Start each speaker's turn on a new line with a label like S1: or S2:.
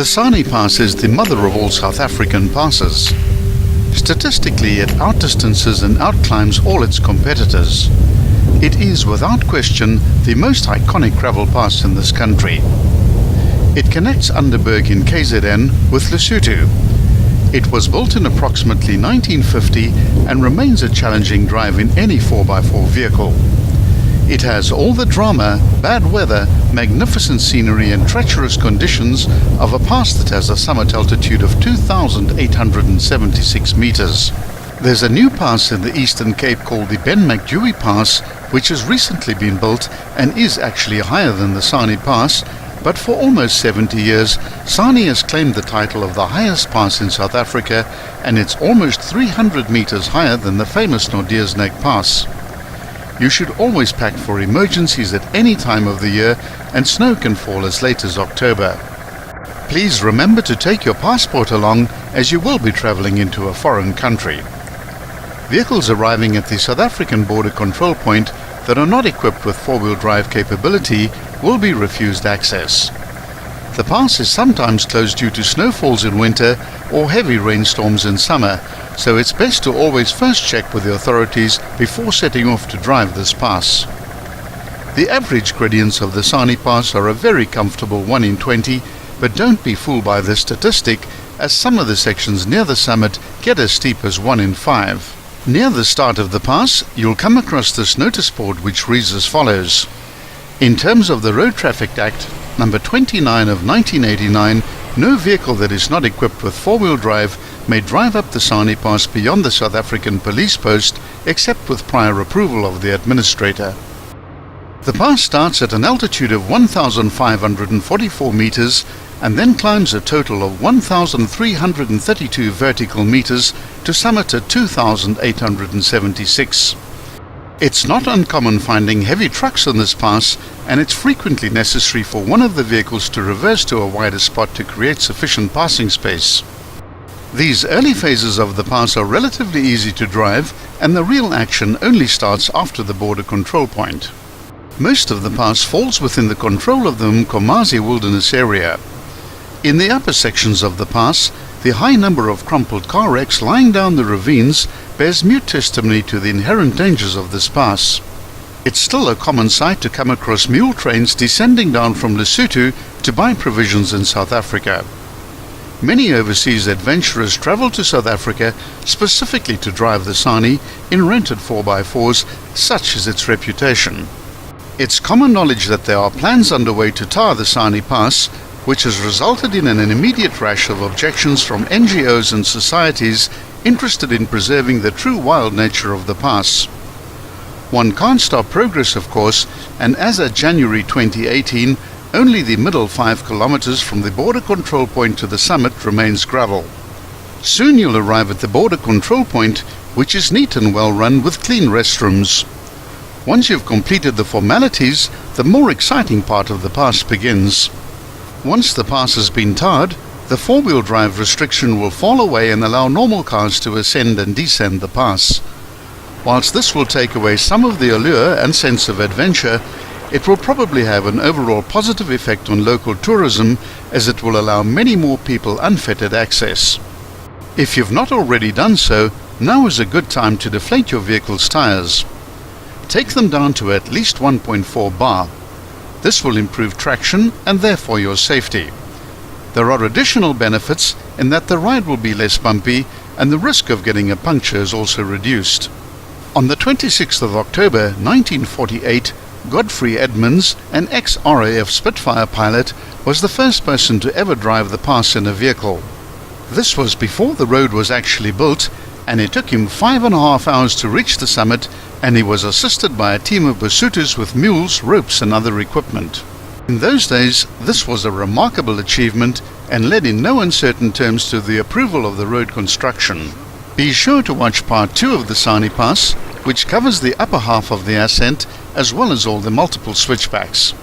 S1: The Sani Pass is the mother of all South African passes. Statistically, it outdistances and outclimbs all its competitors. It is, without question, the most iconic gravel pass in this country. It connects Underberg in KZN with Lesotho. It was built in approximately 1950 and remains a challenging drive in any 4x4 vehicle. It has all the drama, bad weather, magnificent scenery and treacherous conditions of a pass that has a summit altitude of 2,876 meters. There's a new pass in the Eastern Cape called the Ben McDewey Pass, which has recently been built and is actually higher than the Sani Pass, but for almost 70 years, Sani has claimed the title of the highest pass in South Africa, and it's almost 300 meters higher than the famous Nordiersneck Pass. You should always pack for emergencies at any time of the year, and snow can fall as late as October. Please remember to take your passport along, as you will be travelling into a foreign country. Vehicles arriving at the South African border control point that are not equipped with four-wheel drive capability will be refused access. The pass is sometimes closed due to snowfalls in winter or heavy rainstorms in summer, so it's best to always first check with the authorities before setting off to drive this pass. The average gradients of the Sani Pass are a very comfortable 1 in 20, but don't be fooled by this statistic, as some of the sections near the summit get as steep as 1 in 5. Near the start of the pass, you'll come across this notice board which reads as follows. In terms of the Road Traffic Act, number 29 of 1989, no vehicle that is not equipped with four-wheel drive may drive up the Sani Pass beyond the South African police post except with prior approval of the administrator. The pass starts at an altitude of 1,544 meters and then climbs a total of 1,332 vertical meters to summit at 2,876. It's not uncommon finding heavy trucks on this pass, and it's frequently necessary for one of the vehicles to reverse to a wider spot to create sufficient passing space. These early phases of the pass are relatively easy to drive, and the real action only starts after the border control point. Most of the pass falls within the control of the Mkomazi Wilderness Area. In the upper sections of the pass, the high number of crumpled car wrecks lying down the ravines bears mute testimony to the inherent dangers of this pass. It's still a common sight to come across mule trains descending down from Lesotho to buy provisions in South Africa. Many overseas adventurers travel to South Africa specifically to drive the Sani in rented 4x4s, such is its reputation. It's common knowledge that there are plans underway to tar the Sani Pass, which has resulted in an immediate rash of objections from NGOs and societies interested in preserving the true wild nature of the pass. One can't stop progress, of course, and as at January 2018, only the middle 5 kilometers from the border control point to the summit remains gravel. Soon you'll arrive at the border control point, which is neat and well run with clean restrooms. Once you've completed the formalities, the more exciting part of the pass begins. Once the pass has been tarred, the four-wheel drive restriction will fall away and allow normal cars to ascend and descend the pass. Whilst this will take away some of the allure and sense of adventure, it will probably have an overall positive effect on local tourism, as it will allow many more people unfettered access. If you've not already done so, now is a good time to deflate your vehicle's tires. Take them down to at least 1.4 bar. This will improve traction and therefore your safety. There are additional benefits in that the ride will be less bumpy and the risk of getting a puncture is also reduced. On the 26th of October 1948, Godfrey Edmonds, an ex-RAF Spitfire pilot, was the first person to ever drive the pass in a vehicle. This was before the road was actually built, and it took him 5.5 hours to reach the summit, and he was assisted by a team of Basutos with mules, ropes and other equipment. In those days, this was a remarkable achievement and led in no uncertain terms to the approval of the road construction. Be sure to watch part 2 of the Sani Pass, which covers the upper half of the ascent as well as all the multiple switchbacks.